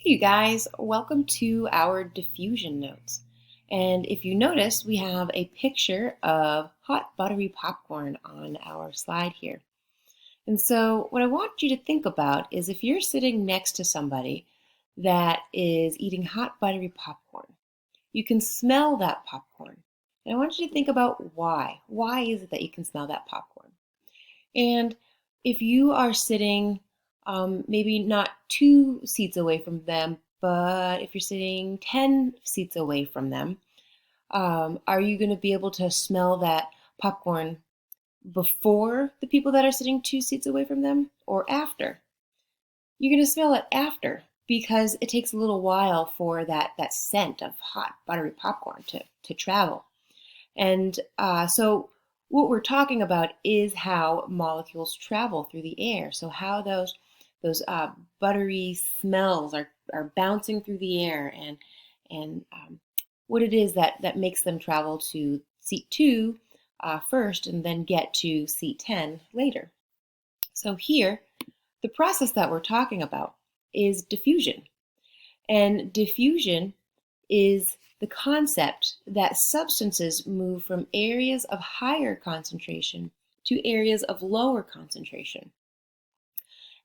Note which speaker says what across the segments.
Speaker 1: Hey you guys, welcome to our diffusion notes. And if you notice, we have a picture of hot buttery popcorn on our slide here. And so what I want you to think about is if you're sitting next to somebody that is eating hot buttery popcorn, you can smell that popcorn. And I want you to think about why. Why is it that you can smell that popcorn? And if you are sitting maybe not 2 seats away from them, but if you're sitting 10 seats away from them, are you going to be able to smell that popcorn before the people that are sitting 2 seats away from them or after? You're going to smell it after because it takes a little while for that scent of hot buttery popcorn to travel. And so what we're talking about is how molecules travel through the air. So how those buttery smells are bouncing through the air and what it is that makes them travel to seat 2 first and then get to seat 10 later. So here, the process that we're talking about is diffusion. And diffusion is the concept that substances move from areas of higher concentration to areas of lower concentration.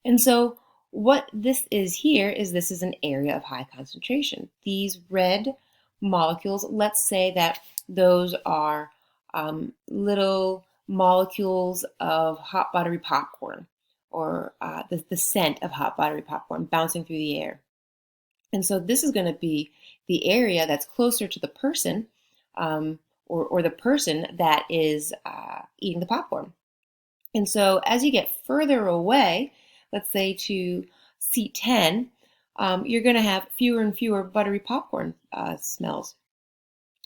Speaker 1: And so what this is here is this is an area of high concentration. These red molecules, let's say that those are little molecules of hot buttery popcorn or the scent of hot buttery popcorn bouncing through the air. And so this is going to be the area that's closer to the person or the person that is eating the popcorn. And so as you get further away, let's say to seat 10, you're going to have fewer and fewer buttery popcorn smells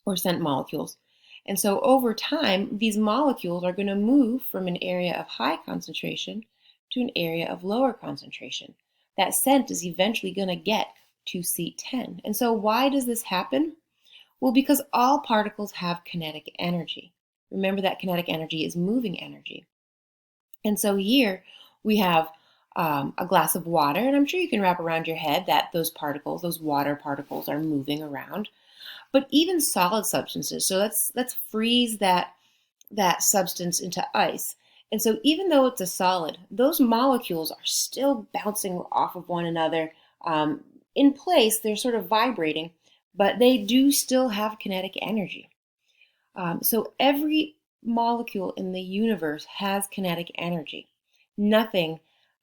Speaker 1: or scent molecules. And so over time, these molecules are going to move from an area of high concentration to an area of lower concentration. That scent is eventually going to get to seat 10. And so why does this happen? Well, because all particles have kinetic energy. Remember that kinetic energy is moving energy. And so here we have a glass of water, and I'm sure you can wrap around your head that those particles, those water particles, are moving around. But even solid substances, so let's freeze that substance into ice. And so even though it's a solid, those molecules are still bouncing off of one another. In place, they're sort of vibrating, but they do still have kinetic energy. So every molecule in the universe has kinetic energy.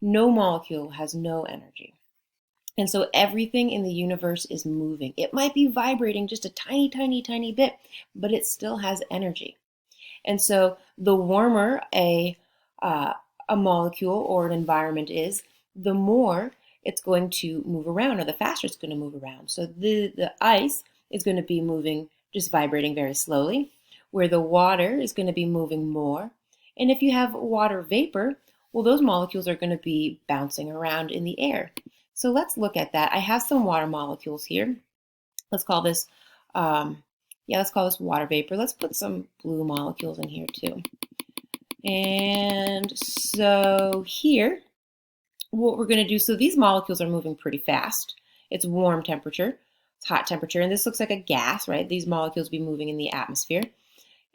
Speaker 1: No molecule has no energy. And so everything in the universe is moving. It might be vibrating just a tiny, tiny, tiny bit, but it still has energy. And so the warmer a molecule or an environment is, the more it's going to move around, or the faster it's going to move around. So the ice is going to be moving, just vibrating very slowly, where the water is going to be moving more. And if you have water vapor, well, those molecules are going to be bouncing around in the air. So let's look at that. I have some water molecules here. Let's call this, let's call this water vapor. Let's put some blue molecules in here too. And so here, what we're going to do, so these molecules are moving pretty fast. It's warm temperature, it's hot temperature, and this looks like a gas, right? These molecules will be moving in the atmosphere.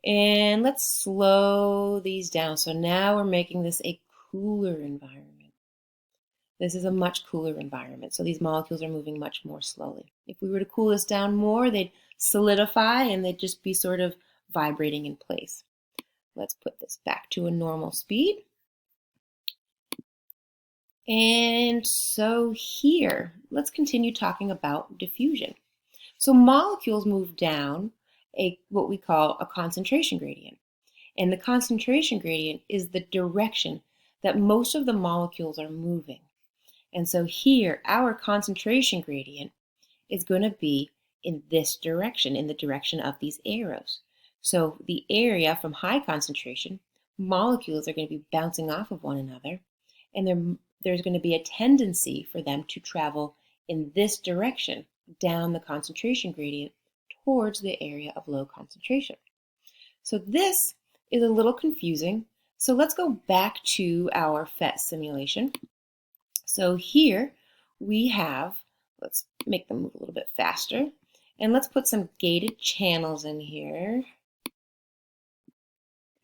Speaker 1: And let's slow these down. So now we're making this a cooler environment. This is a much cooler environment, so these molecules are moving much more slowly. If we were to cool this down more, they'd solidify and they'd just be sort of vibrating in place. Let's put this back to a normal speed. And so here, let's continue talking about diffusion. So molecules move down what we call a concentration gradient. And the concentration gradient is the direction that most of the molecules are moving. And so here, our concentration gradient is going to be in this direction, in the direction of these arrows. So the area from high concentration, molecules are going to be bouncing off of one another, and there's going to be a tendency for them to travel in this direction, down the concentration gradient, towards the area of low concentration. So this is a little confusing. So let's go back to our PhET simulation. So here we have Let's make them move a little bit faster. And let's put some gated channels in here.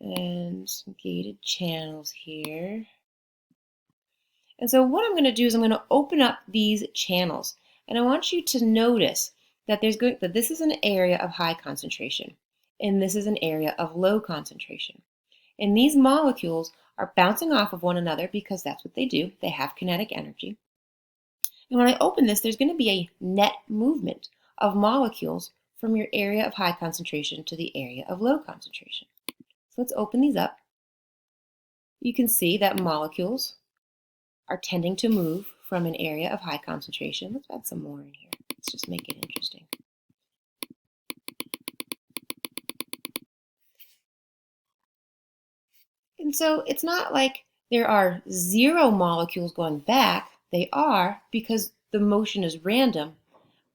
Speaker 1: And some gated channels here. And so what I'm going to do is I'm going to open up these channels. And I want you to notice that this is an area of high concentration. And this is an area of low concentration. And these molecules are bouncing off of one another because that's what they do. They have kinetic energy. And when I open this, there's going to be a net movement of molecules from your area of high concentration to the area of low concentration. So let's open these up. You can see that molecules are tending to move from an area of high concentration. Let's add some more in here. Let's just make it interesting. And so it's not like there are 0 molecules going back. They are, because the motion is random,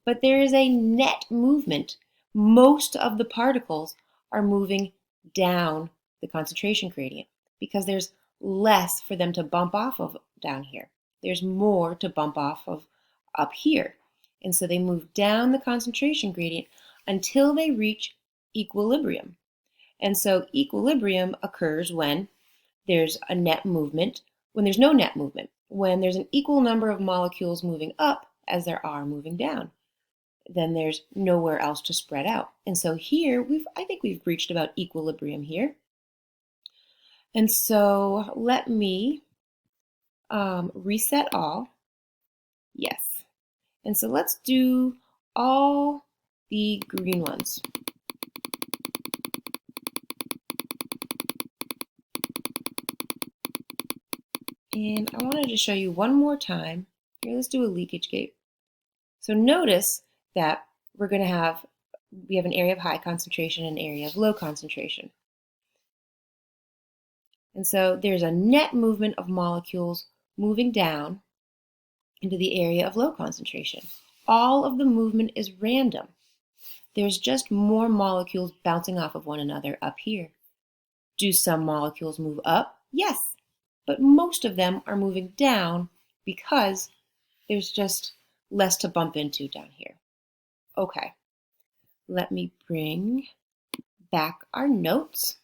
Speaker 1: but there is a net movement. Most of the particles are moving down the concentration gradient because there's less for them to bump off of down here. There's more to bump off of up here. And so they move down the concentration gradient until they reach equilibrium. And so equilibrium occurs when there's a net movement, when there's no net movement, when there's an equal number of molecules moving up as there are moving down. Then there's nowhere else to spread out. And so here, I think we've reached about equilibrium here. And so let me reset all. Yes. And so let's do all the green ones. And I wanted to show you one more time. Here, let's do a leakage gate. So notice that we have an area of high concentration and an area of low concentration. And so there's a net movement of molecules moving down into the area of low concentration. All of the movement is random. There's just more molecules bouncing off of one another up here. Do some molecules move up? Yes, but most of them are moving down because there's just less to bump into down here. Okay, let me bring back our notes.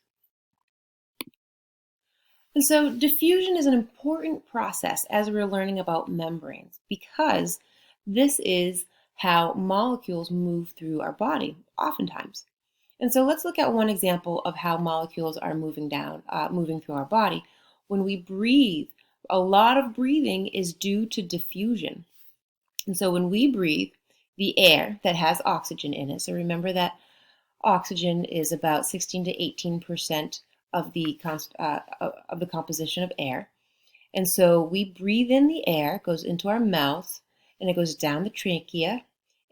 Speaker 1: And so diffusion is an important process as we're learning about membranes because this is how molecules move through our body, oftentimes. And so let's look at one example of how molecules are moving through our body. When we breathe, a lot of breathing is due to diffusion. And so when we breathe, the air that has oxygen in it, so remember that oxygen is about 16 to 18% of the composition of air. And so we breathe in the air, it goes into our mouth, and it goes down the trachea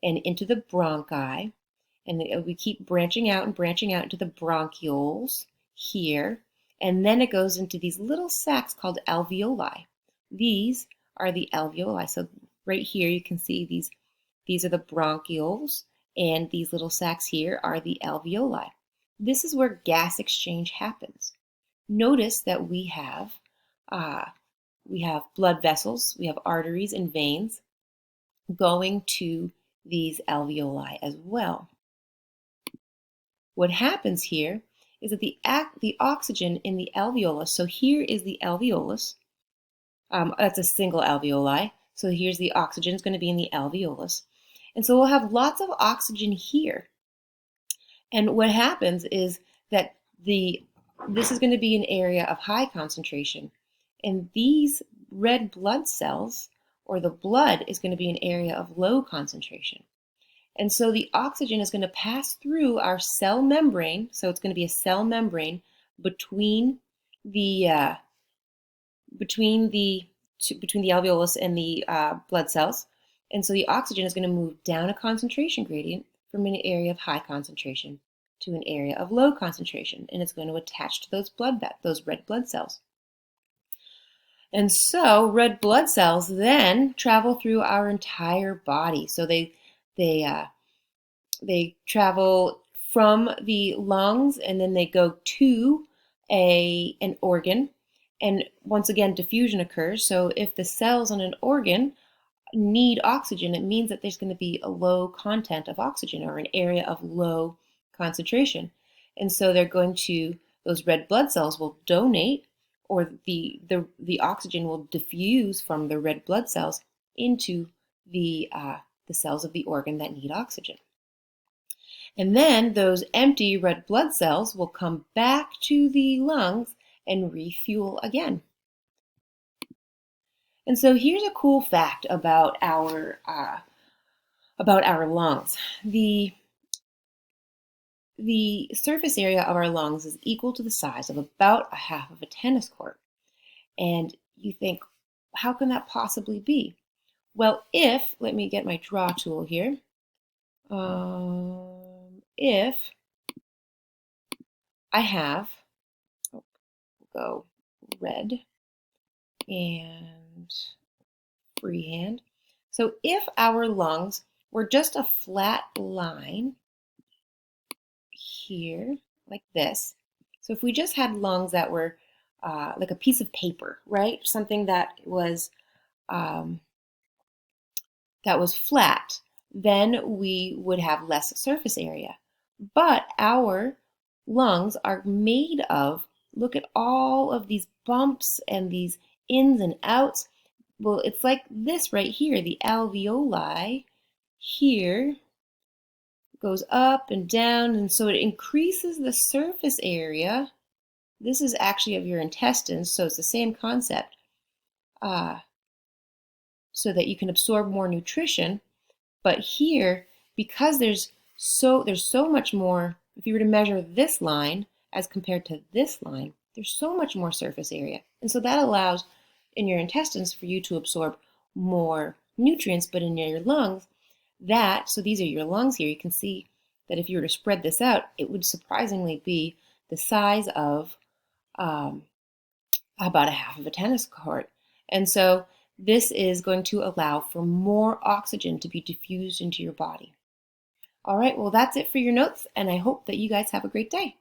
Speaker 1: and into the bronchi. And we keep branching out into the bronchioles here. And then it goes into these little sacs called alveoli. These are the alveoli. So right here you can see these are the bronchioles, and these little sacs here are the alveoli. This is where gas exchange happens. Notice that we have blood vessels, we have arteries and veins going to these alveoli as well. What happens here is that the oxygen in the alveolus, so here is the alveolus, that's a single alveoli, so here's the oxygen, it's going to be in the alveolus. And so we'll have lots of oxygen here. And what happens is that this is going to be an area of high concentration. And these red blood cells, or the blood, is going to be an area of low concentration. And so the oxygen is going to pass through our cell membrane. So it's going to be a cell membrane between the alveolus and the blood cells. And so the oxygen is going to move down a concentration gradient from an area of high concentration to an area of low concentration, and it's going to attach to those red blood cells. And so red blood cells then travel through our entire body. So they travel from the lungs, and then they go to an organ. And once again, diffusion occurs. So if the cells on an organ need oxygen, it means that there's going to be a low content of oxygen or an area of low concentration. And so those red blood cells will donate, or the oxygen will diffuse from the red blood cells into the cells of the organ that need oxygen. And then those empty red blood cells will come back to the lungs and refuel again. And so here's a cool fact about our lungs. The surface area of our lungs is equal to the size of about a half of a tennis court. And you think, how can that possibly be? Well, let me get my draw tool here. If I have, go red and freehand. So if our lungs were just a flat line here, like this, so if we just had lungs that were like a piece of paper, right? Something that was flat, then we would have less surface area. But our lungs are made of, look at all of these bumps and these ins and outs. Well, it's like this right here, the alveoli here goes up and down, and so it increases the surface area. This is actually of your intestines, so it's the same concept, so that you can absorb more nutrition. But here, because there's so much more, if you were to measure this line as compared to this line, there's so much more surface area. And so that allows in your intestines for you to absorb more nutrients, but in your lungs, so these are your lungs here, you can see that if you were to spread this out, it would surprisingly be the size of about a half of a tennis court. And so this is going to allow for more oxygen to be diffused into your body. All right, well, that's it for your notes, and I hope that you guys have a great day.